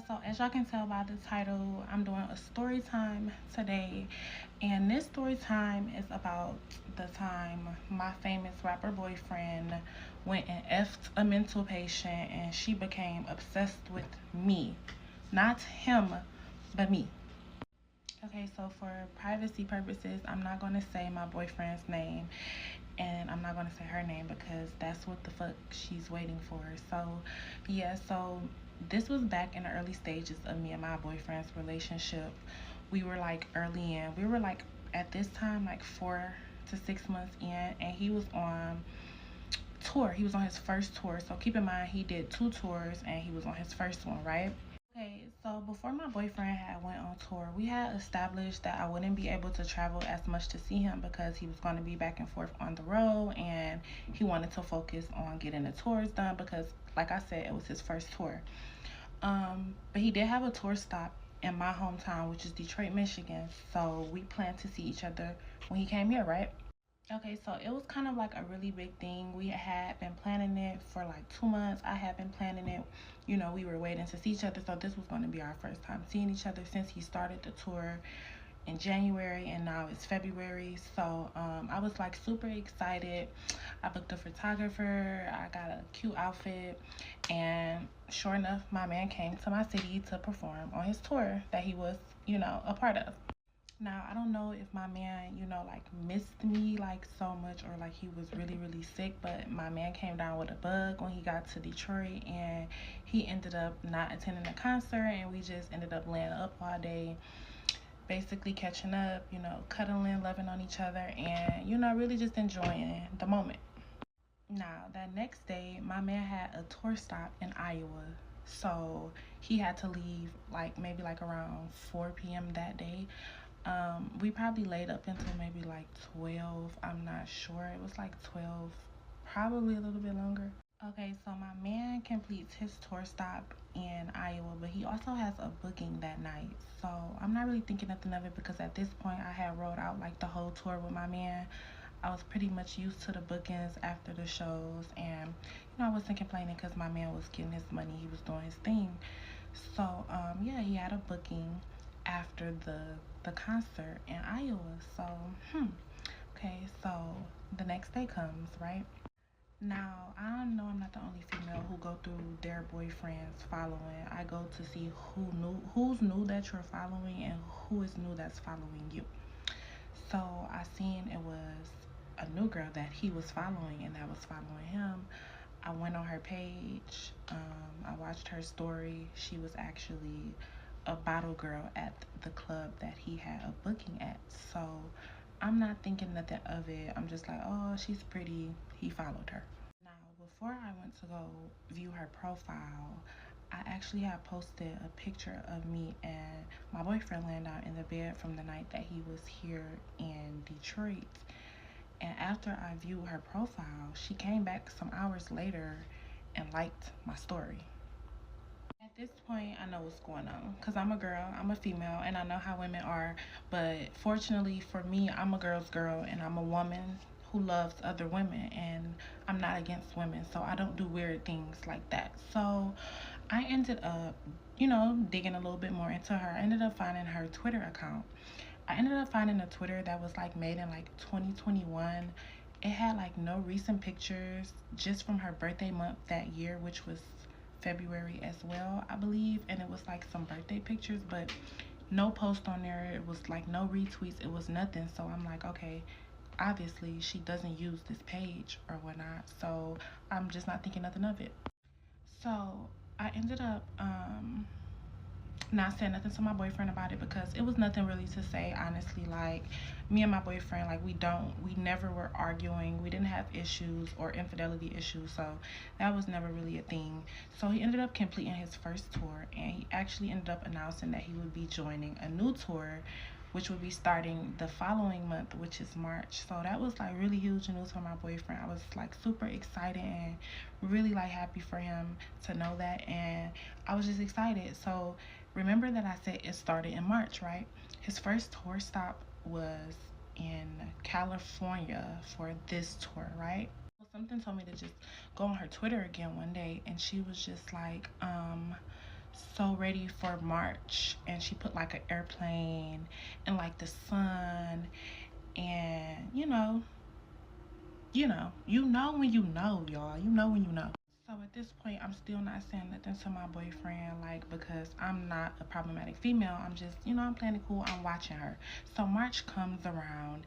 So as y'all can tell by the title, I'm doing a story time today. And this story time is about the time my famous rapper boyfriend went and effed a mental patient and she became obsessed with me. Not him, but me. Okay, so for privacy purposes, I'm not going to say my boyfriend's name and I'm not going to say her name because that's what the fuck she's waiting for. So, yeah, so this was back in the early stages of me and my boyfriend's relationship. We were like early in, we were like at this time, like 4 to 6 months in, and he was on tour. He was on his first tour. So keep in mind, he did two tours and he was on his first one, right? Okay, so before my boyfriend had went on tour, we had established that I wouldn't be able to travel as much to see him because he was going to be back and forth on the road and he wanted to focus on getting the tours done because like I said, it was his first tour. But he did have a tour stop in my hometown, which is Detroit, Michigan. So we planned to see each other when he came here, right? Okay, so it was kind of like a really big thing. We had been planning it for like 2 months. I had been planning it. You know, we were waiting to see each other. So this was going to be our first time seeing each other since he started the tour in January and now it's February. So I was like super excited. I booked a photographer. I got a cute outfit. And sure enough, my man came to my city to perform on his tour that he was, a part of. Now, I don't know if my man, like missed me like so much or like he was really, really sick, but my man came down with a bug when he got to Detroit and he ended up not attending the concert and we just ended up laying up all day, basically catching up, cuddling, loving on each other and, really just enjoying the moment. Now, that next day, my man had a tour stop in Iowa. So he had to leave like maybe like around 4 p.m. that day. We probably laid up until maybe like 12. I'm not sure. It was like 12, probably a little bit longer. Okay, so my man completes his tour stop in Iowa, but he also has a booking that night. So I'm not really thinking nothing of it because at this point I had rolled out like the whole tour with my man. I was pretty much used to the bookings after the shows, and I wasn't complaining because my man was getting his money. He was doing his thing. So yeah, he had a booking after the concert in Iowa. So okay, so the next day comes, right? Now, I know I'm not the only female who go through their boyfriends following. I go to see who's new that you're following and who is new that's following you. So I seen it was a new girl that he was following and that was following him. I went on her page. I watched her story. She was actually a bottle girl at the club that he had a booking at. So I'm not thinking nothing of it. I'm just like, oh, she's pretty. He followed her. Now, before I went to go view her profile, I actually had posted a picture of me and my boyfriend laying down in the bed from the night that he was here in Detroit. And after I viewed her profile, she came back some hours later and liked my story. At this point, I know what's going on because I'm a girl, I'm a female, and I know how women are. But fortunately for me, I'm a girl's girl and I'm a woman who loves other women, and I'm not against women, so I don't do weird things like that. So I ended up, digging a little bit more into her. I ended up finding her Twitter account. I ended up finding a Twitter that was like made in like 2021. It had like no recent pictures, just from her birthday month that year, which was February as well, I believe. And it was like some birthday pictures, but no post on there. It was like no retweets. It was nothing. So I'm like, okay, obviously she doesn't use this page or whatnot. So I'm just not thinking nothing of it. So I ended up not saying nothing to my boyfriend about it because it was nothing really to say, honestly. Like, me and my boyfriend, like, we never were arguing. We didn't have issues or infidelity issues, so that was never really a thing. So he ended up completing his first tour, and he actually ended up announcing that he would be joining a new tour, which would be starting the following month, which is March. So that was like really huge news for my boyfriend. I was like super excited and really like happy for him to know that, and I was just excited. So remember that I said it started in March, right? His first tour stop was in California for this tour, right? So something told me to just go on her Twitter again one day, and she was just like, so ready for March, and she put like an airplane and like the sun, and when you know, y'all. You know when you know. So at this point, I'm still not saying nothing to my boyfriend, like, because I'm not a problematic female. I'm just, I'm playing it cool. I'm watching her. So March comes around,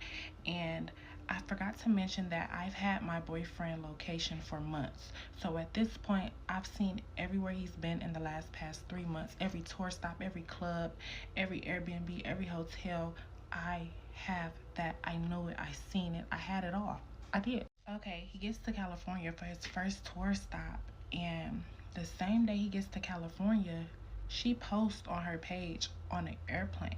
and I forgot to mention that I've had my boyfriend location for months. So at this point, I've seen everywhere he's been in the past 3 months. Every tour stop, every club, every Airbnb, every hotel. I have that. I know it. I seen it. I had it all. I did. Okay, he gets to California for his first tour stop, and the same day he gets to California, she posts on her page on an airplane.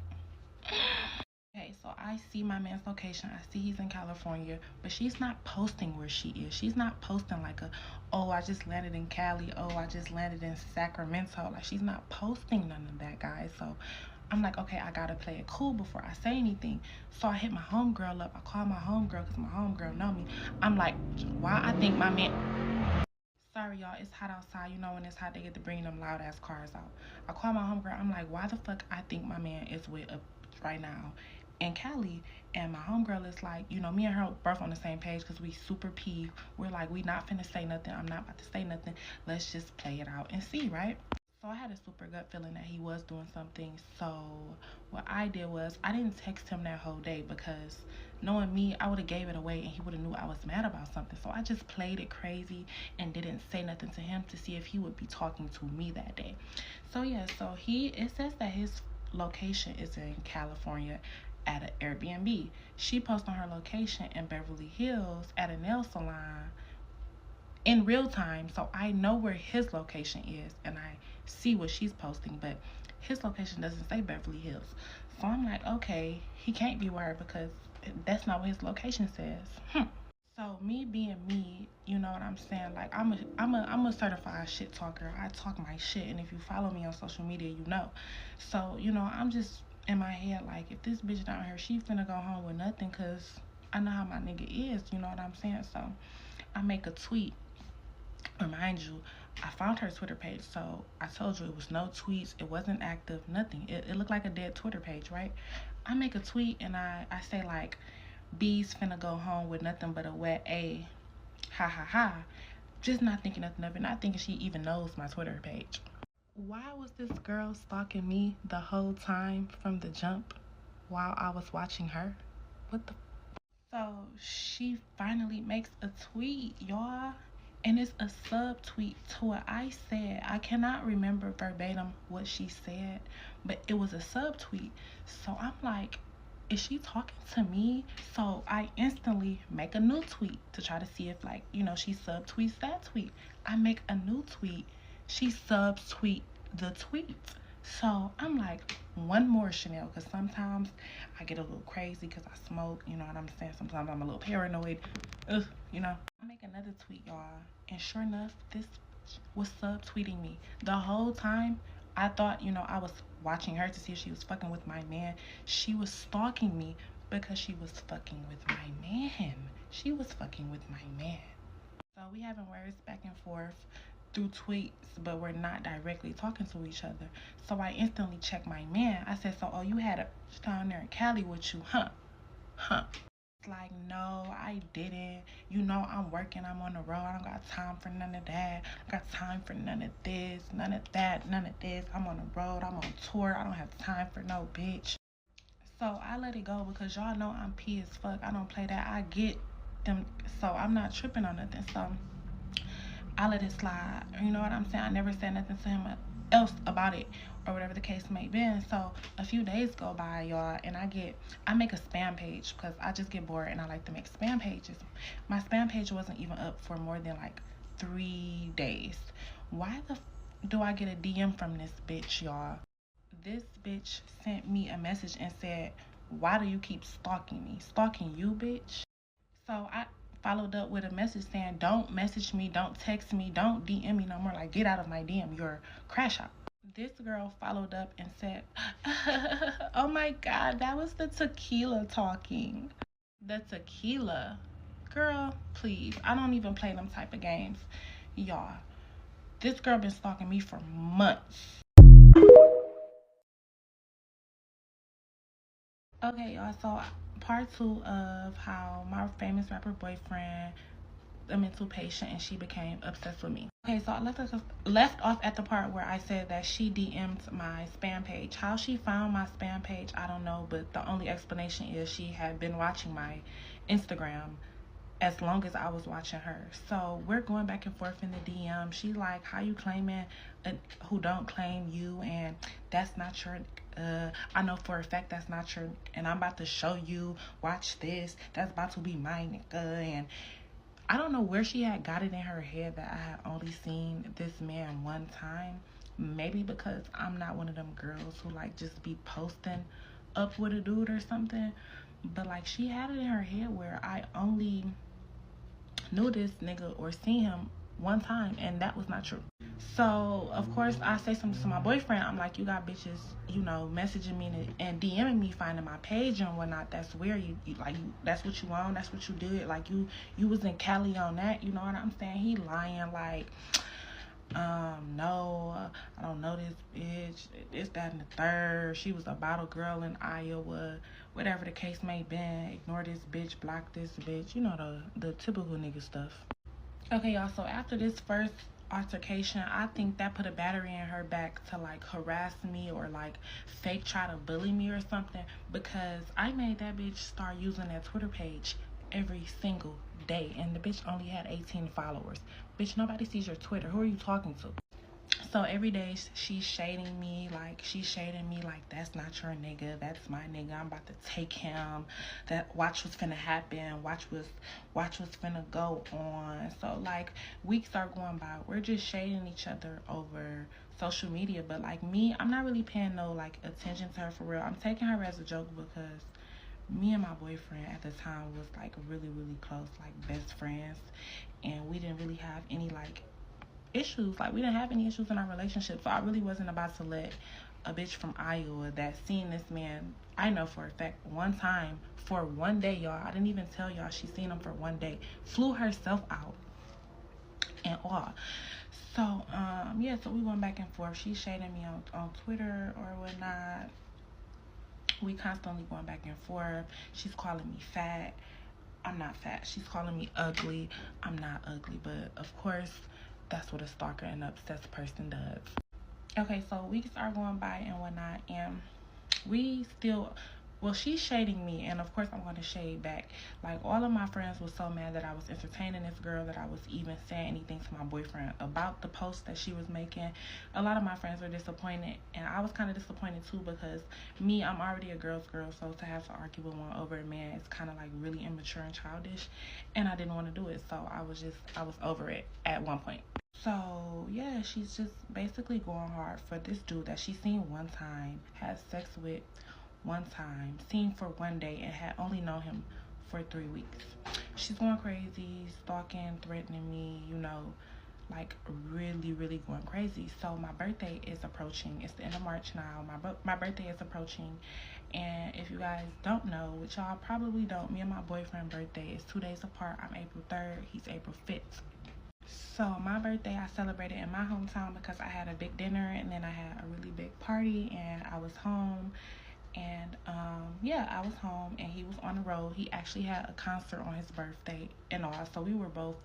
Okay, so I see my man's location. I see he's in California, but she's not posting where she is. She's not posting like oh, I just landed in Cali. Oh, I just landed in Sacramento. Like, she's not posting none of that, guys. So I'm like, okay, I gotta play it cool before I say anything. So I hit my homegirl up. I call my homegirl because my homegirl know me. I'm like, why I think my man... Sorry, y'all, it's hot outside. You know when it's hot, they get to bring them loud ass cars out. I call my homegirl. I'm like, why the fuck I think my man is with right now in Cali? And my homegirl is like, me and her both on the same page because we super peeved. We're like, we not finna say nothing. I'm not about to say nothing. Let's just play it out and see, right? So I had a super gut feeling that he was doing something. So what I did was I didn't text him that whole day, because knowing me, I would have gave it away and he would have knew I was mad about something. So I just played it crazy and didn't say nothing to him to see if he would be talking to me that day. So yeah, so it says that his location is in California at an Airbnb. She posted on her location in Beverly Hills at a nail salon in real time, so I know where his location is and I see what she's posting, but his location doesn't say Beverly Hills. So I'm like, okay, he can't be with her because that's not what his location says. So me being me, you know what I'm saying? Like, I'm a certified shit talker. I talk my shit, and if you follow me on social media, you know. So, I'm just in my head like, if this bitch down here, she finna go home with nothing, cause I know how my nigga is, you know what I'm saying? So I make a tweet. Remind you, I found her Twitter page, so I told you it was no tweets, it wasn't active, nothing. It looked like a dead Twitter page, right? I make a tweet and I say like, B's finna go home with nothing but a wet A, ha ha ha. Just not thinking nothing of it, not thinking she even knows my Twitter page. Why was this girl stalking me the whole time from the jump while I was watching her? What the... So she finally makes a tweet, y'all. And it's a subtweet to what I said. I cannot remember verbatim what she said, but it was a subtweet. So I'm like, is she talking to me? So I instantly make a new tweet to try to see if, like, she subtweets that tweet. I make a new tweet. She subtweet the tweet. So I'm like, one more, Chanel, because sometimes I get a little crazy because I smoke, you know what I'm saying? Sometimes I'm a little paranoid. Ugh, I make another tweet, y'all, and sure enough, this was subtweeting me. The whole time, I thought, I was watching her to see if she was fucking with my man. She was stalking me because she was fucking with my man. She was fucking with my man. So we having words back and forth through tweets, but we're not directly talking to each other. So I instantly checked my man. I said, so, oh, you had a down there in Cali with you, huh? Like, no, I didn't. I'm working, I'm on the road. I don't got time for none of that. I got time for none of this, none of that, none of this. I'm on the road, I'm on tour. I don't have time for no bitch. So I let it go because y'all know I'm P as fuck. I don't play that. I get them, so I'm not tripping on nothing. So I let it slide. You know what I'm saying? I never said nothing to him else about it, or whatever the case may be. So a few days go by, y'all, and I make a spam page because I just get bored and I like to make spam pages. My spam page wasn't even up for more than like 3 days. Why do I get a DM from this bitch, y'all? This bitch sent me a message and said, why do you keep stalking me? Stalking you, bitch? So I followed up with a message saying, don't message me, don't text me, don't DM me no more. Like, get out of my DM, you're crash out. This girl followed up and said, oh my God, that was the tequila talking. The tequila? Girl, please. I don't even play them type of games. Y'all, this girl been stalking me for months. Okay, y'all, so part two of how my famous rapper boyfriend, a mental patient, and she became obsessed with me. Okay, so I left off at the part where I said that she DM'd my spam page. How she found my spam page, I don't know, but the only explanation is she had been watching my Instagram as long as I was watching her. So we're going back and forth in the DM. She like, how you claiming who don't claim you, and that's not your I know for a fact that's not your, and I'm about to show you, watch this, that's about to be my nigga. And I don't know where she had got it in her head that I had only seen this man one time. Maybe because I'm not one of them girls who like just be posting up with a dude or something. But like, she had it in her head where I only knew this nigga or seen him one time, and that was not true. So of course I say something to my boyfriend. I'm like, you got bitches, you know, messaging me and DMing me, finding my page and whatnot. That's weird. You like, that's what you want, that's what you did. Like, you was in Cali on that, you know what I'm saying? He lying. Like, no, I don't know this bitch, this, that, and the third. She was a bottle girl in Iowa, whatever the case may be. Ignore this bitch, block this bitch, you know, the typical nigga stuff. Okay, y'all, so after this first altercation, I think that put a battery in her back to like harass me or like fake try to bully me or something, because I made that bitch start using that Twitter page every single day, and the bitch only had 18 followers. Bitch, nobody sees your Twitter. Who are you talking to? So every day she's shading me, like that's not your nigga, that's my nigga, I'm about to take him, that watch what's finna happen, watch what's finna go on. So like, weeks are going by, we're just shading each other over social media, but like me, I'm not really paying no like attention to her for real. I'm taking her as a joke because me and my boyfriend at the time was like really, really close, like best friends, and we didn't really have any like issues. Like, we didn't have any issues in our relationship, so I really wasn't about to let a bitch from Iowa that seen this man, I know for a fact, one time for one day, y'all. I didn't even tell y'all she seen him for one day. Flew herself out and all. So yeah, so we went back and forth. She shading me on Twitter or whatnot. We constantly going back and forth. She's calling me fat. I'm not fat. She's calling me ugly. I'm not ugly, but of course that's what a stalker and obsessed person does. Okay, so weeks are going by and whatnot, and we still, well, she's shading me, and of course I'm going to shade back. Like, all of my friends was so mad that I was entertaining this girl that I was even saying anything to my boyfriend about the post that she was making. A lot of my friends were disappointed, and I was kind of disappointed too, because me, I'm already a girl's girl, so to have to argue with one over a man is kind of like really immature and childish, and I didn't want to do it, so I was over it at one point. So yeah, she's just basically going hard for this dude that she seen one time, had sex with one time, seen for one day, and had only known him for 3 weeks. She's going crazy, stalking, threatening me, you know, like really, really going crazy. So my birthday is approaching. It's the end of March now. My birthday is approaching, and if you guys don't know, which y'all probably don't, me and my boyfriend's birthday is 2 days apart. I'm April 3rd, he's April 5th. So my birthday I celebrated in my hometown because I had a big dinner, and then I had a really big party, and I was home. And yeah, I was home and he was on the road. He actually had a concert on his birthday and all, so we were both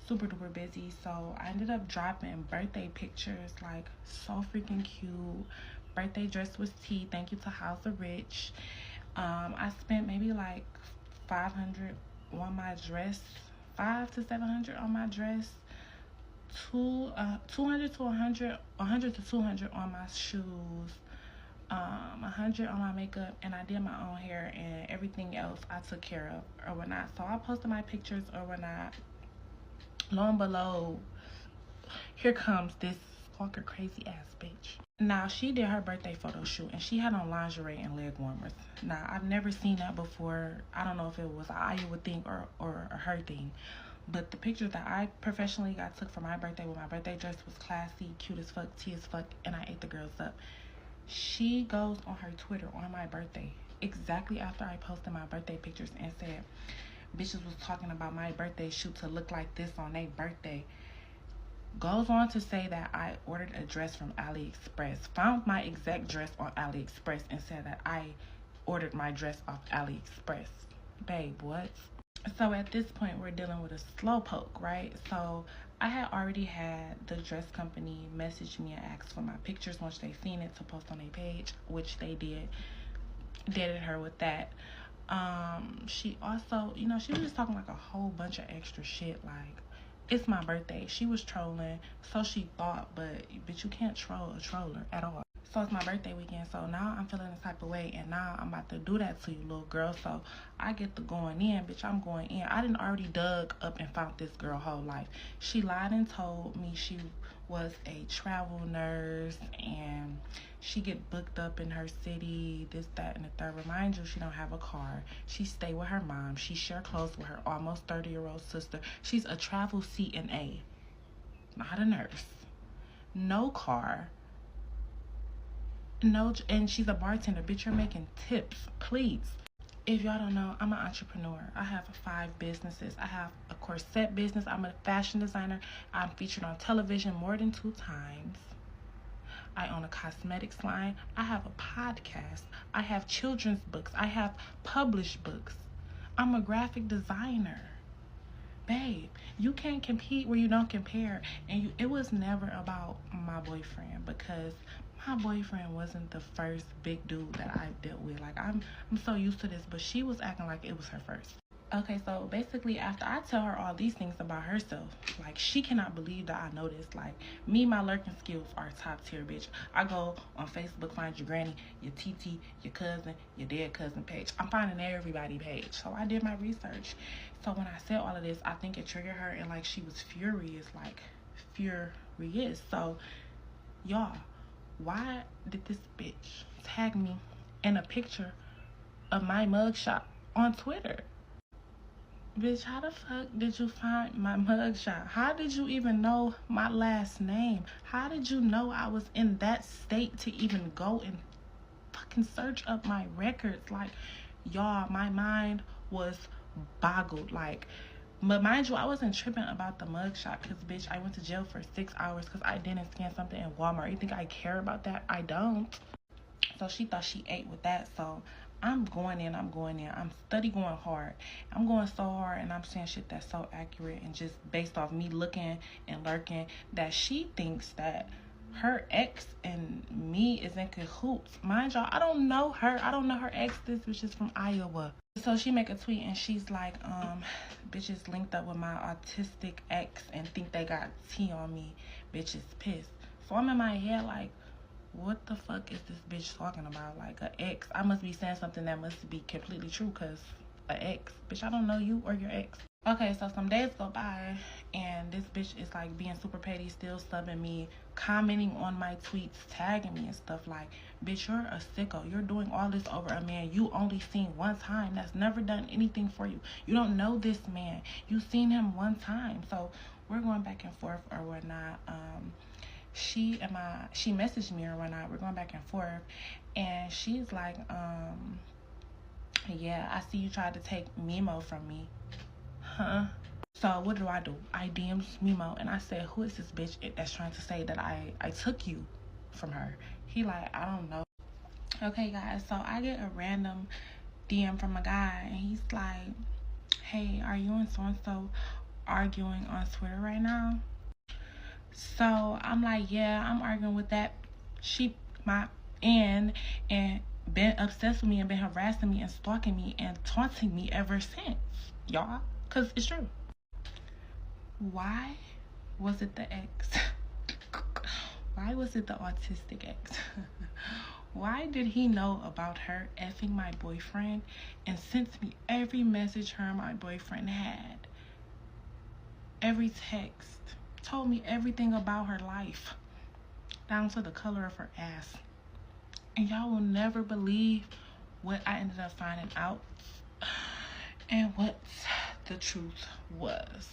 super duper busy. So I ended up dropping birthday pictures, like so freaking cute. Birthday dress was tea, thank you to House of Rich. I spent maybe like 500 on my dress, 500 to 700 on my dress, 200 to 100 to 200 on my shoes, 100 on my makeup, and I did my own hair, and everything else I took care of or whatnot. So I posted my pictures or whatnot. Lo and below, here comes this stalker crazy ass bitch. Now, she did her birthday photo shoot, and she had on lingerie and leg warmers. Now, I've never seen that before. I don't know if it was an Iowa thing or a her thing, but the pictures that I professionally got took for my birthday with my birthday dress was classy, cute as fuck, tea as fuck, and I ate the girls up. She goes on her Twitter on my birthday, exactly after I posted my birthday pictures, and said bitches was talking about my birthday shoot to look like this on their birthday. Goes on to say that I ordered a dress from AliExpress, found my exact dress on AliExpress, and said that I ordered my dress off AliExpress. Babe, what? So at this point, we're dealing with a slowpoke, right? So I had already had the dress company message me and ask for my pictures once they seen it to post on their page, which they did. Dated her with that. She also, she was just talking like a whole bunch of extra shit. Like, it's my birthday. She was trolling, so she thought, but bitch, you can't troll a troller at all. So it's my birthday weekend, so now I'm feeling this type of way, and now I'm about to do that to you, little girl. So I get to going in, bitch. I'm going in. I didn't already dug up and found this girl whole life. She lied and told me she was a travel nurse and she get booked up in her city, this, that, and the third. Remind you, she don't have a car. She stay with her mom. She share clothes with her almost 30-year-old sister. She's a travel CNA, not a nurse. No car. No, and she's a bartender. Bitch, you're making tips, please. If y'all don't know, I'm an entrepreneur. I have 5 businesses. I have a corset business. I'm a fashion designer. I'm featured on television more than 2 times. I own a cosmetics line. I have a podcast. I have children's books. I have published books. I'm a graphic designer. Babe, you can't compete where you don't compare. And it was never about my boyfriend, because my boyfriend wasn't the first big dude that I dealt with. Like, I'm so used to this, but she was acting like it was her first. Okay, so basically, after I tell her all these things about herself, like, she cannot believe that I know this. Like, me, my lurking skills are top tier, bitch. I go on Facebook, find your granny, your TT, your cousin, your dead cousin page. I'm finding everybody page. So I did my research. So when I said all of this, I think it triggered her, and like, she was furious, like furious. So y'all, why did this bitch tag me in a picture of my mugshot on Twitter? Bitch, how the fuck did you find my mugshot? How did you even know my last name? How did you know I was in that state to even go and fucking search up my records? Like, y'all, my mind was boggled. Like, but mind you, I wasn't tripping about the mugshot, because bitch, I went to jail for 6 hours because I didn't scan something in Walmart. You think I care about that? I don't. So she thought she ate with that. So I'm going in. I'm steady going hard. I'm going so hard, and I'm saying shit that's so accurate and just based off me looking and lurking, that she thinks that her ex and me is in cahoots. Mind y'all, I don't know her. I don't know her ex. This bitch is from Iowa. So she make a tweet and she's like, bitches linked up with my autistic ex and think they got tea on me. Bitch is pissed. So I'm in my head like, what the fuck is this bitch talking about? Like, a ex? I must be saying something that must be completely true, because a ex. Bitch, I don't know you or your ex. Okay, so some days go by, and this bitch is like being super petty, still subbing me, commenting on my tweets, tagging me and stuff. Like, bitch, you're a sicko. You're doing all this over a man you only seen one time, that's never done anything for you. You don't know this man. You seen him one time. So we're going back and forth or whatnot. She messaged me or whatnot. We're going back and forth, and she's like, yeah, I see you tried to take Mimo from me. Huh? So what do? I DM'd Mimo, and I said, who is this bitch that's trying to say that I took you from her? He like, I don't know. Okay, guys, so I get a random DM from a guy, and he's like, hey, are you and so-and-so arguing on Twitter right now? So I'm like, yeah, I'm arguing with that sheep, my and been obsessed with me and been harassing me and stalking me and taunting me ever since, y'all, because it's true. Why was it the ex? Why was it the autistic ex? Why did he know about her effing my boyfriend and sent me every message her and my boyfriend had? Every text. Told me everything about her life, down to the color of her ass. And y'all will never believe what I ended up finding out and what the truth was.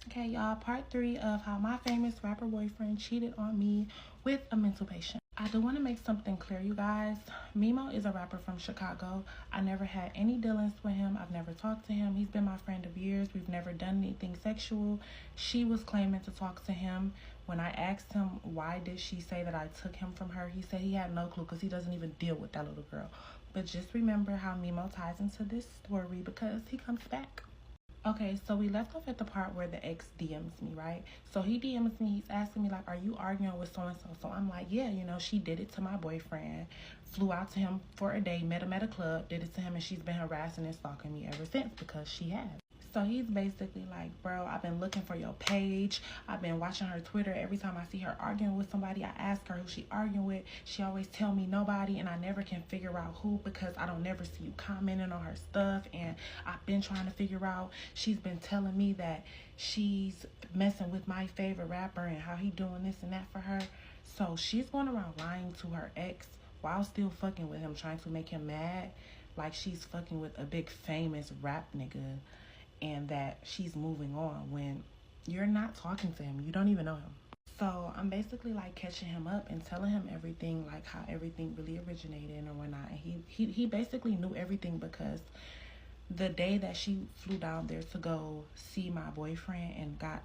Okay, y'all, part 3 of how my famous rapper boyfriend cheated on me with a mental patient. I do want to make something clear, you guys. Mimo is a rapper from Chicago. I never had any dealings with him. I've never talked to him. He's been my friend of years. We've never done anything sexual. She was claiming to talk to him. When I asked him why did she say that I took him from her, he said he had no clue because he doesn't even deal with that little girl. But just remember how Mimo ties into this story because he comes back. Okay, so we left off at the part where the ex DMs me, right? So he DMs me, he's asking me, like, are you arguing with so-and-so? So I'm like, yeah, she did it to my boyfriend, flew out to him for a day, met him at a club, did it to him, and she's been harassing and stalking me ever since because she has. So he's basically like, bro, I've been looking for your page. I've been watching her Twitter. Every time I see her arguing with somebody, I ask her who she arguing with. She always tell me nobody, and I never can figure out who because I don't never see you commenting on her stuff. And I've been trying to figure out. She's been telling me that she's messing with my favorite rapper and how he doing this and that for her. So she's going around lying to her ex while still fucking with him, trying to make him mad, like she's fucking with a big famous rap nigga, and that she's moving on when you're not talking to him. You don't even know him. So I'm basically like catching him up and telling him everything, like how everything really originated or whatnot. And he basically knew everything because the day that she flew down there to go see my boyfriend and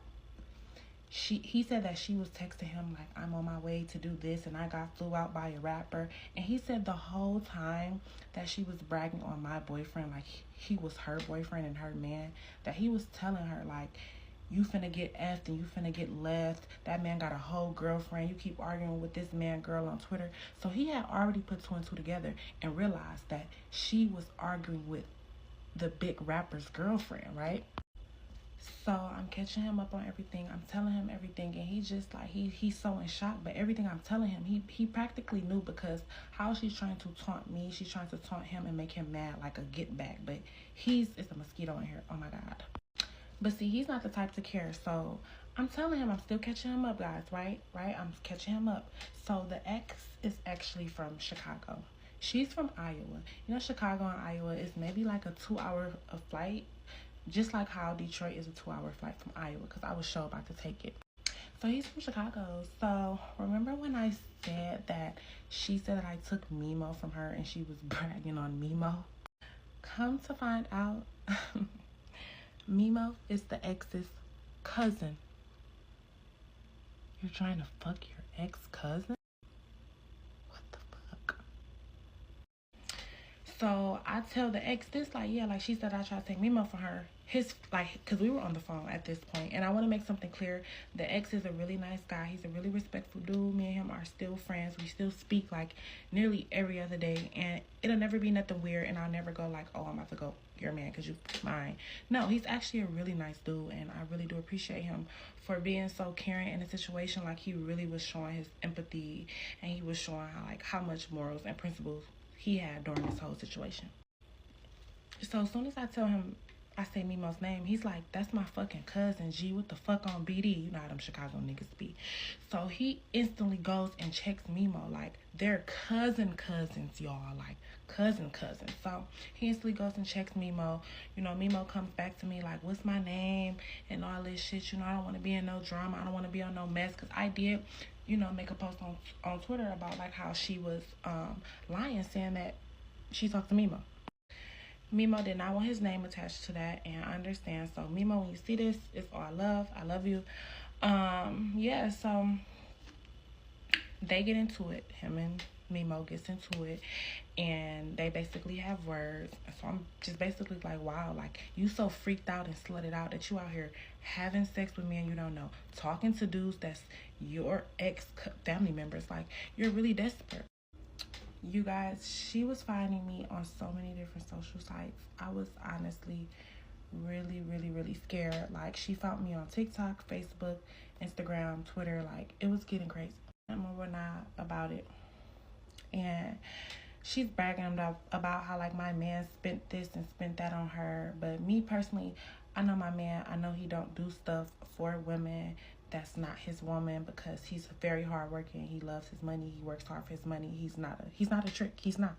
he said that she was texting him like, I'm on my way to do this and I got flew out by a rapper. And he said the whole time that she was bragging on my boyfriend, like he was her boyfriend and her man, that he was telling her like, you finna get effed and you finna get left. That man got a whole girlfriend. You keep arguing with this man girl on Twitter. So he had already put two and two together and realized that she was arguing with the big rapper's girlfriend, right? So I'm catching him up on everything. I'm telling him everything, and he just like he's so in shock. But everything I'm telling him, he practically knew because how she's trying to taunt me, she's trying to taunt him and make him mad like a get back. But it's a mosquito in here. Oh my god. But see, he's not the type to care. So I'm telling him I'm still catching him up, guys. Right? I'm catching him up. So the ex is actually from Chicago. She's from Iowa. Chicago and Iowa is maybe like a 2-hour flight. Just like how Detroit is a 2-hour flight from Iowa, because I was sure about to take it. So he's from Chicago. So remember when I said that she said that I took Mimo from her and she was bragging on Mimo? Come to find out, Mimo is the ex's cousin. You're trying to fuck your ex-cousin? What the fuck? So I tell the ex this, like, yeah, like she said I tried to take Mimo from her. Because we were on the phone at this point. And I want to make something clear. The ex is a really nice guy. He's a really respectful dude. Me and him are still friends. We still speak like nearly every other day. And it'll never be nothing weird. And I'll never go like, oh, I'm about to go your man because you mine. No, he's actually a really nice dude. And I really do appreciate him for being so caring in a situation. Like he really was showing his empathy. And he was showing how much morals and principles he had during this whole situation. So as soon as I tell him, I say Mimo's name, he's like, that's my fucking cousin, G. What the fuck on BD? You know how them Chicago niggas be. So he instantly goes and checks Mimo. Like, they're cousins, y'all. Like, cousin. So he instantly goes and checks Mimo. Mimo comes back to me like, what's my name? And all this shit. I don't want to be in no drama. I don't want to be on no mess. Because I did, make a post on Twitter about, like, how she was lying, saying that she talked to Mimo. Mimo did not want his name attached to that, and I understand. So, Mimo, when you see this, it's all love. I love you. Yeah, so they get into it. Him and Mimo gets into it, and they basically have words. So I'm just basically like, wow, like, you so freaked out and slutted out that you out here having sex with me and you don't know. Talking to dudes that's your ex-family members. Like, you're really desperate. You guys, she was finding me on so many different social sites. I was honestly really, really, really scared. Like, she found me on TikTok, Facebook, Instagram, Twitter. Like, it was getting crazy. I'm not about it. And she's bragging about how, like, my man spent this and spent that on her. But me personally, I know my man. I know he don't do stuff for women that's not his woman, because he's very hardworking. He loves his money. He works hard for his money. He's not a trick. He's not.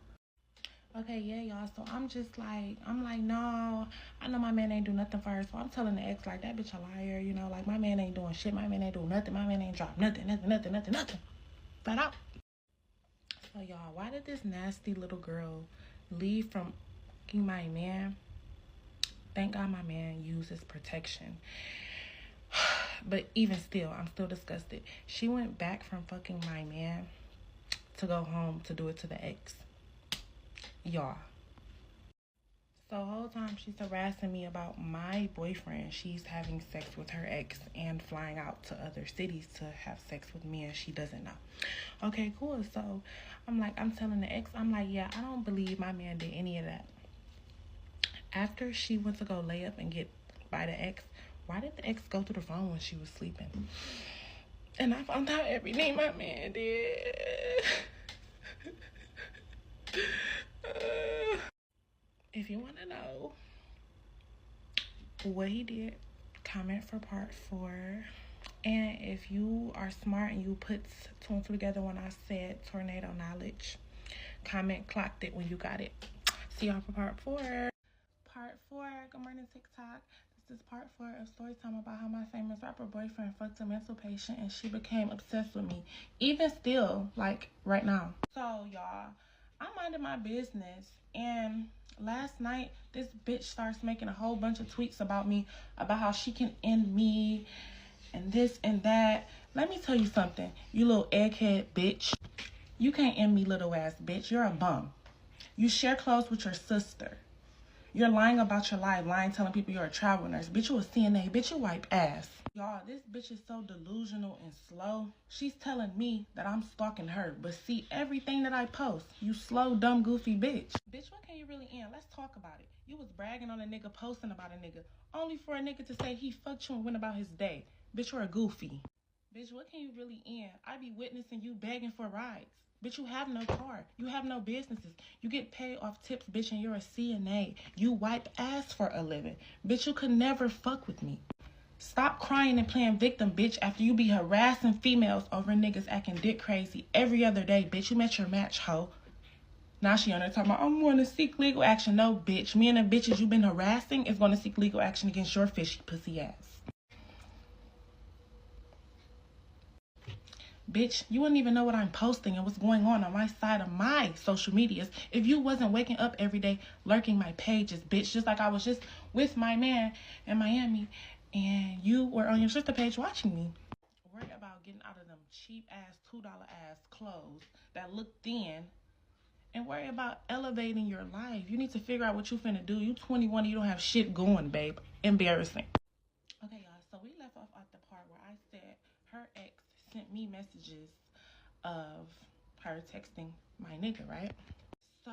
Okay, yeah, y'all. So I'm like, no, I know my man ain't do nothing for her. So I'm telling the ex, like, that bitch a liar, like, my man ain't doing shit. My man ain't doing nothing. My man ain't dropped nothing. Flat out. So, y'all, why did this nasty little girl leave from my man? Thank God my man uses protection. But even still, I'm still disgusted. She went back from fucking my man to go home to do it to the ex. y'all. So the whole time she's harassing me about my boyfriend. She's having sex with her ex and flying out to other cities to have sex with me, and she doesn't know. Okay, cool. So I'm telling the ex, I'm like, yeah, I don't believe my man did any of that. After she went to go lay up and get by the ex, why did the ex go through the phone when she was sleeping? And I found out everything my man did. If you want to know what he did, comment for part 4. And if you are smart and you put 2 and 2 together when I said tornado knowledge, comment clocked it when you got it. See y'all for part 4. Part 4, good morning TikTok. This is part 4 of story time about how my famous rapper boyfriend fucked a mental patient and she became obsessed with me. Even still, like right now. So y'all, I'm minding my business, and last night this bitch starts making a whole bunch of tweets about me, about how she can end me and this and that. Let me tell you something, you little egghead bitch. You can't end me, little ass bitch. You're a bum. You share clothes with your sister. You're lying about your life, telling people you're a travel nurse. Bitch, you a CNA. Bitch, you wipe ass. Y'all, this bitch is so delusional and slow. She's telling me that I'm stalking her, but see everything that I post. You slow, dumb, goofy bitch. Bitch, what can you really end? Let's talk about it. You was bragging on a nigga, posting about a nigga, only for a nigga to say he fucked you and went about his day. Bitch, you're a goofy. Bitch, what can you really end? I be witnessing you begging for rides. Bitch, you have no car. You have no businesses. You get paid off tips, bitch, and you're a CNA. You wipe ass for a living. Bitch, you could never fuck with me. Stop crying and playing victim, bitch, after you be harassing females over niggas acting dick crazy every other day. Bitch, you met your match, hoe. Now she on there talking about, I'm going to seek legal action. No, bitch. Me and the bitches you been harassing is going to seek legal action against your fishy pussy ass. Bitch, you wouldn't even know what I'm posting and what's going on my side of my social medias if you wasn't waking up every day lurking my pages, bitch. Just like I was just with my man in Miami and you were on your sister page watching me. Worry about getting out of them cheap ass $2 ass clothes that look thin, and worry about elevating your life. You need to figure out what you finna do. You 21 and you don't have shit going, babe. Embarrassing. Okay, y'all, so we left off at the part where I said her ex sent me messages of her texting my nigga, right? So,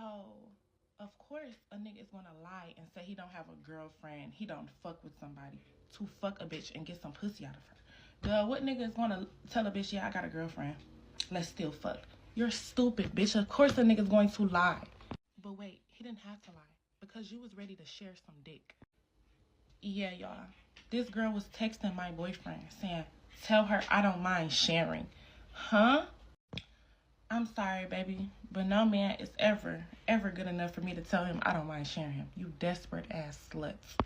of course, a nigga is gonna lie and say he don't have a girlfriend, he don't fuck with somebody to fuck a bitch and get some pussy out of her. Duh, what nigga is gonna tell a bitch, yeah, I got a girlfriend, let's still fuck? You're stupid, bitch. Of course a nigga's going to lie. But wait, he didn't have to lie because you was ready to share some dick. Yeah, y'all. This girl was texting my boyfriend saying, tell her I don't mind sharing. Huh? I'm sorry, baby, but no man is ever good enough for me to tell him I don't mind sharing him. You desperate ass sluts.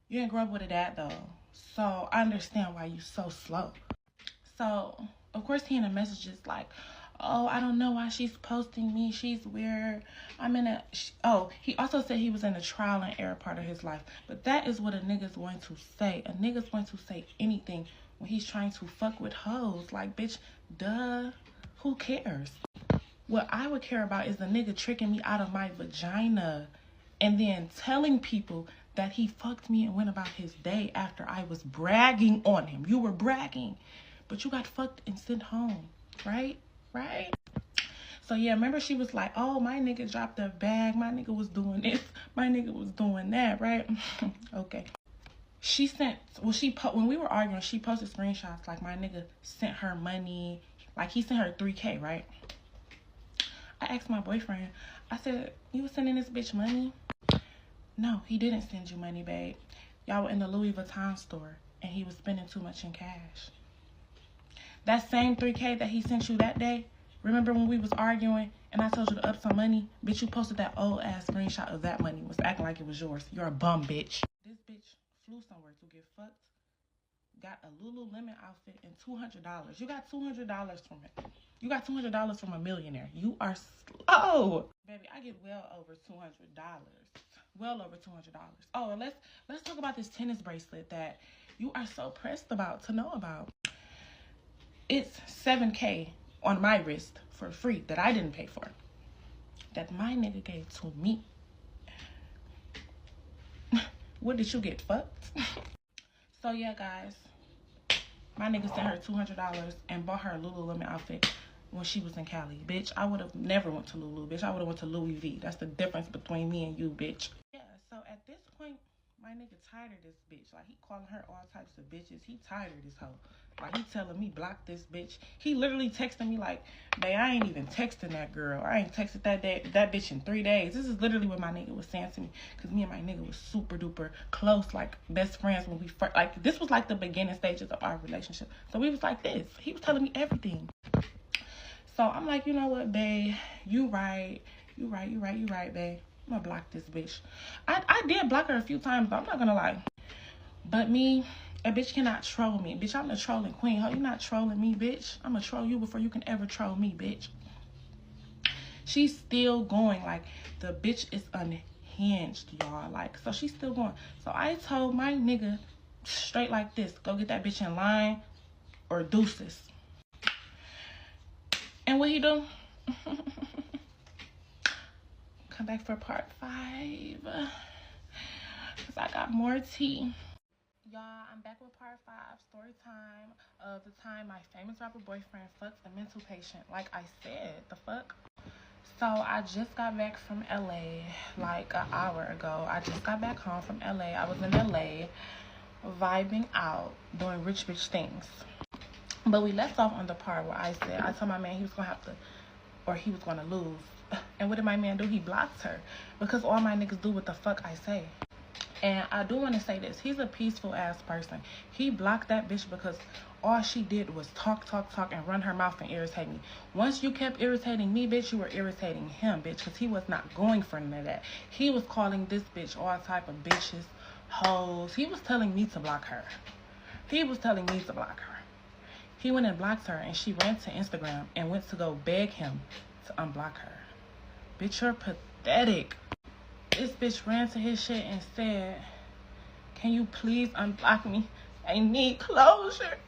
You didn't grow up with a dad, though, so I understand why you so slow. So, of course, he in the messages like, oh, I don't know why she's posting me. She's weird. He also said he was in a trial and error part of his life. But that is what a nigga's going to say. A nigga's going to say anything when he's trying to fuck with hoes. Like, bitch, duh. Who cares? What I would care about is the nigga tricking me out of my vagina and then telling people that he fucked me and went about his day after I was bragging on him. You were bragging, but you got fucked and sent home, right? Right? So yeah, remember she was like, oh, my nigga dropped a bag, my nigga was doing this, my nigga was doing that, right? Okay. She sent, when we were arguing, she posted screenshots like my nigga sent her money, like he sent her $3K, right? I asked my boyfriend, I said, you was sending this bitch money? No, he didn't send you money, babe. Y'all were in the Louis Vuitton store and he was spending too much in cash. That same $3K that he sent you that day, remember when we was arguing and I told you to up some money? Bitch, you posted that old ass screenshot of that money, was acting like it was yours. You're a bum, bitch. This bitch flew somewhere to get fucked, got a Lululemon outfit and $200. You got $200 from it. You got $200 from a millionaire. You are slow. Baby, I get well over $200. Well over $200. Oh, and let's talk about this tennis bracelet that you are so pressed about to know about. It's $7K on my wrist for free that I didn't pay for. that my nigga gave to me. What, did you get fucked? So yeah, guys, my nigga sent her $200 and bought her a Lululemon outfit when she was in Cali. Bitch, I would have never went to Lulu, bitch. I would have went to Louis V. That's the difference between me and you, bitch. Yeah, so at this point, my nigga tired of this bitch. Like, he calling her all types of bitches. He tired of this hoe. Like, he telling me, block this bitch. He literally texting me like, babe, I ain't even texting that girl. I ain't texted that bitch in 3 days. This is literally what my nigga was saying to me. Because me and my nigga was super duper close, like, best friends when we first, like, this was like the beginning stages of our relationship. So we was like this. He was telling me everything. So I'm like, you know what, babe? You right, babe. I'm gonna block this bitch. I did block her a few times, but I'm not gonna lie. But me, a bitch cannot troll me. Bitch, I'm the trolling queen. How you not trolling me, bitch? I'm gonna troll you before you can ever troll me, bitch. She's still going. Like, the bitch is unhinged, y'all. Like, so she's still going. So I told my nigga straight like this, go get that bitch in line or deuces. And what he do? Come back for part 5. Because I got more tea. Y'all, I'm back with part 5, story time of the time my famous rapper boyfriend fucked a mental patient. Like I said, the fuck? So I just got back from LA like an hour ago. I just got back home from LA. I was in LA vibing out, doing rich bitch things. But we left off on the part where I said, I told my man he was going to have to, or he was going to lose. And what did my man do? He blocked her. Because all my niggas do what the fuck I say. And I do want to say this. He's a peaceful ass person. He blocked that bitch because all she did was talk, and run her mouth and irritate me. Once you kept irritating me, bitch, you were irritating him, bitch. Because he was not going for none of that. He was calling this bitch all type of bitches, hoes. He was telling me to block her. He went and blocked her, and she ran to Instagram and went to go beg him to unblock her. Bitch, you're pathetic. This bitch ran to his shit and said, can you please unblock me? I need closure.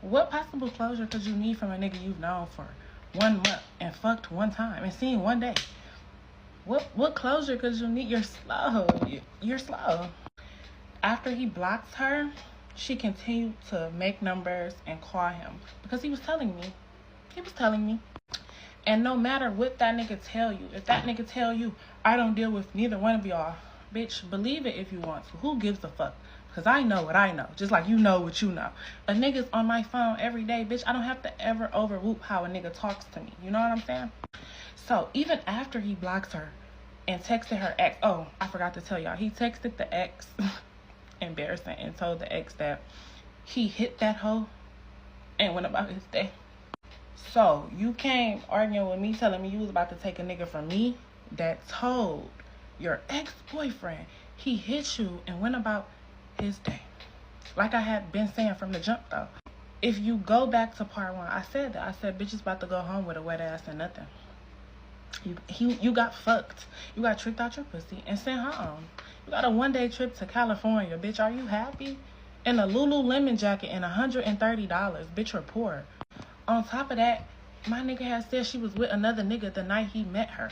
What possible closure could you need from a nigga you've known for 1 month and fucked 1 time and seen 1 day? What closure could you need? You're slow. You're slow. After he blocked her, she continued to make numbers and call him because he was telling me. And no matter what that nigga tell you, if that nigga tell you, I don't deal with neither one of y'all, bitch, believe it if you want to. Who gives a fuck? Because I know what I know, just like you know what you know. A nigga's on my phone every day, bitch. I don't have to ever overwhoop how a nigga talks to me. You know what I'm saying? So even after he blocked her and texted her ex, oh, I forgot to tell y'all, he texted the ex, embarrassing, and told the ex that he hit that hoe and went about his day. So you came arguing with me, telling me you was about to take a nigga from me that told your ex-boyfriend he hit you and went about his day. Like I had been saying from the jump though. If you go back to part 1, I said that. I said, bitch is about to go home with a wet ass and nothing. You got fucked. You got tricked out your pussy and sent home. You got a 1-day trip to California, bitch. Are you happy? In a Lululemon jacket and $130. Bitch, you're poor. On top of that, my nigga had said she was with another nigga the night he met her.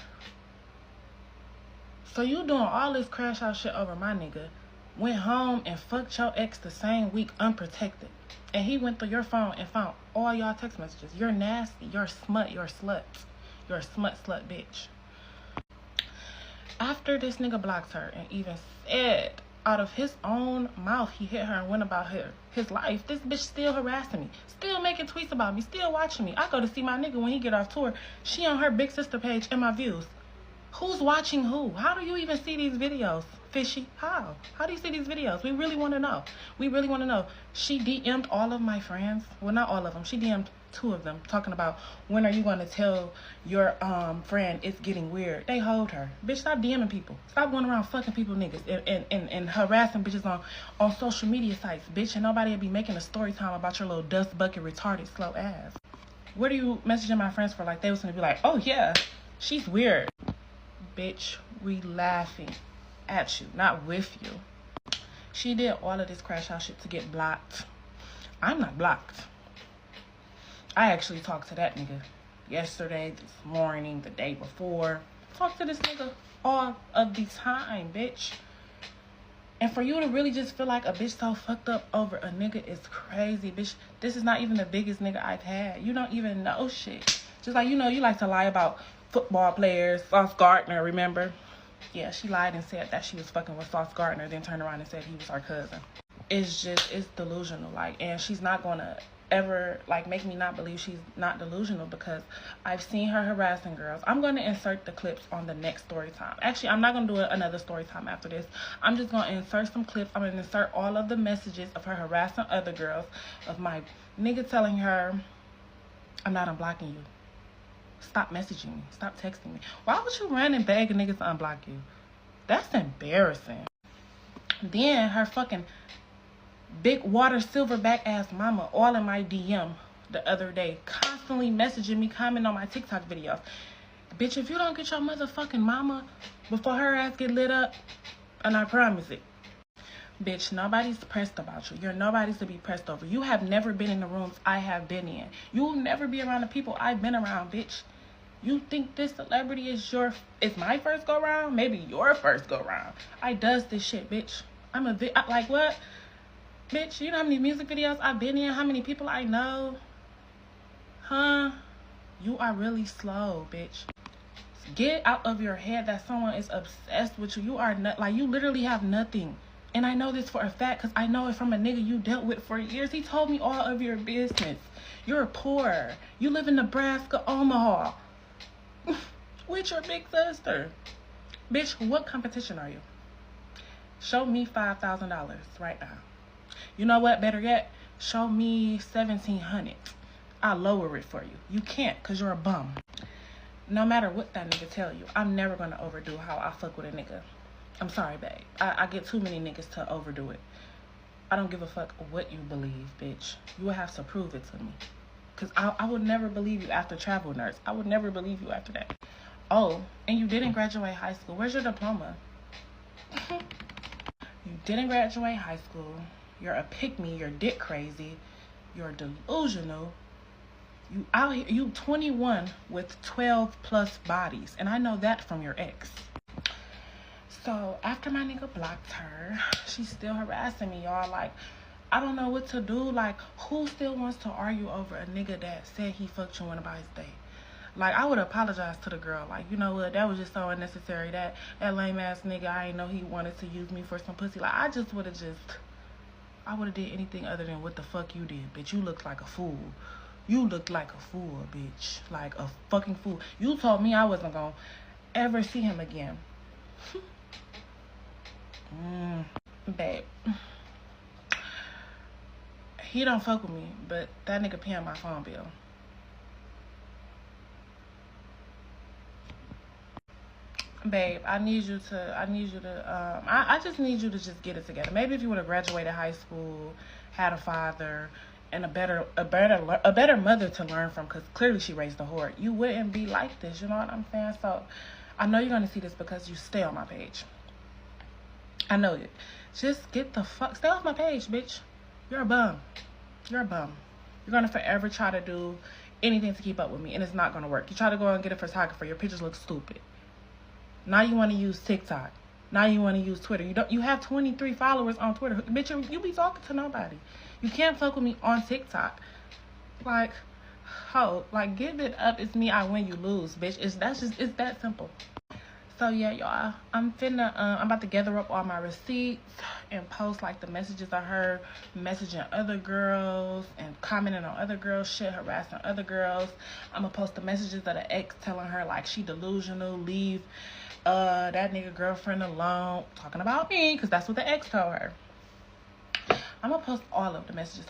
So you doing all this crash out shit over my nigga, went home and fucked your ex the same week unprotected. And he went through your phone and found all y'all text messages. You're nasty. You're smut. You're slut. You're a smut slut bitch. After this nigga blocked her and even said out of his own mouth he hit her and went about his life, this bitch still harassing me, still making tweets about me, still watching me. I go to see my nigga when he get off tour. She on her big sister page in my views. Who's watching who? How do you even see these videos? Fishy? How do you see these videos? We really want to know. She DM'd all of my friends. Well, not all of them. She DM'd 2 of them talking about, when are you going to tell your friend it's getting weird? They hold her. Bitch, stop DMing people. Stop going around fucking people niggas and harassing bitches on social media sites, bitch. And nobody will be making a story time about your little dust bucket retarded slow ass. What are you messaging my friends for? Like they was going to be like, oh yeah, she's weird. Bitch, we laughing at you, not with you. She did all of this crash out shit to get blocked. I'm not blocked. I actually talked to that nigga yesterday, this morning, the day before. Talk to this nigga all of the time, bitch. And for you to really just feel like a bitch so fucked up over a nigga is crazy, bitch. This is not even the biggest nigga I've had. You don't even know shit. Just like, you know, you like to lie about football players. Sauce Gardner, remember? Yeah, she lied and said that she was fucking with Sauce Gardner, then turned around and said he was her cousin. It's delusional. Like, and she's not gonna ever, like, make me not believe she's not delusional, because I've seen her harassing girls. I'm going to insert the clips on the next story time. Actually, I'm not going to do another story time after this. I'm just going to insert some clips. I'm going to insert all of the messages of her harassing other girls, of my nigga telling her, I'm not unblocking you. Stop messaging me. Stop texting me. Why would you run and beg a nigga to unblock you? That's embarrassing. Then her fucking big water silverback ass mama all in my DM the other day, constantly messaging me, commenting on my TikTok videos. Bitch, if you don't get your motherfucking mama before her ass get lit up, and I promise it, bitch, nobody's pressed about you. You're nobody's to be pressed over. You have never been in the rooms I have been in. You'll never be around the people I've been around, bitch. You think this celebrity is my first go round? Maybe your first go round. I does this shit, bitch. Like what? Bitch, you know how many music videos I've been in? How many people I know? Huh? You are really slow, bitch. Get out of your head that someone is obsessed with you. You are not, like, you literally have nothing. And I know this for a fact because I know it from a nigga you dealt with for years. He told me all of your business. You're poor. You live in Nebraska, Omaha. With your big sister. Bitch, what competition are you? Show me $5,000 right now. You know what? Better yet, show me $1,700. I'll lower it for you. You can't, because you're a bum. No matter what that nigga tell you, I'm never going to overdo how I fuck with a nigga. I'm sorry, babe. I get too many niggas to overdo it. I don't give a fuck what you believe, bitch. You will have to prove it to me. Because I would never believe you after travel nurse. I would never believe you after that. Oh, and you didn't graduate high school. Where's your diploma? You didn't graduate high school. You're a pick-me. You're dick crazy. You're delusional. You out here. You 21 with 12 plus bodies, and I know that from your ex. So after my nigga blocked her, she's still harassing me, y'all. Like, I don't know what to do. Like, who still wants to argue over a nigga that said he fucked you about his day? Like, I would apologize to the girl. Like, you know what? That was just so unnecessary. That lame ass nigga, I didn't know he wanted to use me for some pussy. Like, I would have did anything other than what the fuck you did, bitch. You look like a fool. You look like a fool, bitch. Like a fucking fool. You told me I wasn't gonna ever see him again. Babe. He don't fuck with me, but that nigga paying my phone bill. Babe, I just need you to just get it together. Maybe if you would have graduated high school, had a father, and a better mother to learn from, because clearly she raised a whore, you wouldn't be like this, you know what I'm saying? So, I know you're going to see this because you stay on my page. I know it. Just get the fuck, stay off my page, bitch. You're a bum. You're a bum. You're going to forever try to do anything to keep up with me, and it's not going to work. You try to go and get a photographer, your pictures look stupid. Now you want to use TikTok. Now you want to use Twitter. You have 23 followers on Twitter. Bitch, you be talking to nobody. You can't fuck with me on TikTok. Like, like, give it up. It's me, I win, you lose, bitch. It's that simple. So yeah, y'all, I'm about to gather up all my receipts and post like the messages I heard, messaging other girls and commenting on other girls' shit, harassing other girls. I'm gonna post the messages of the ex telling her like she delusional, leave that nigga girlfriend alone, talking about me, because that's what the ex told her. I'm gonna post all of the messages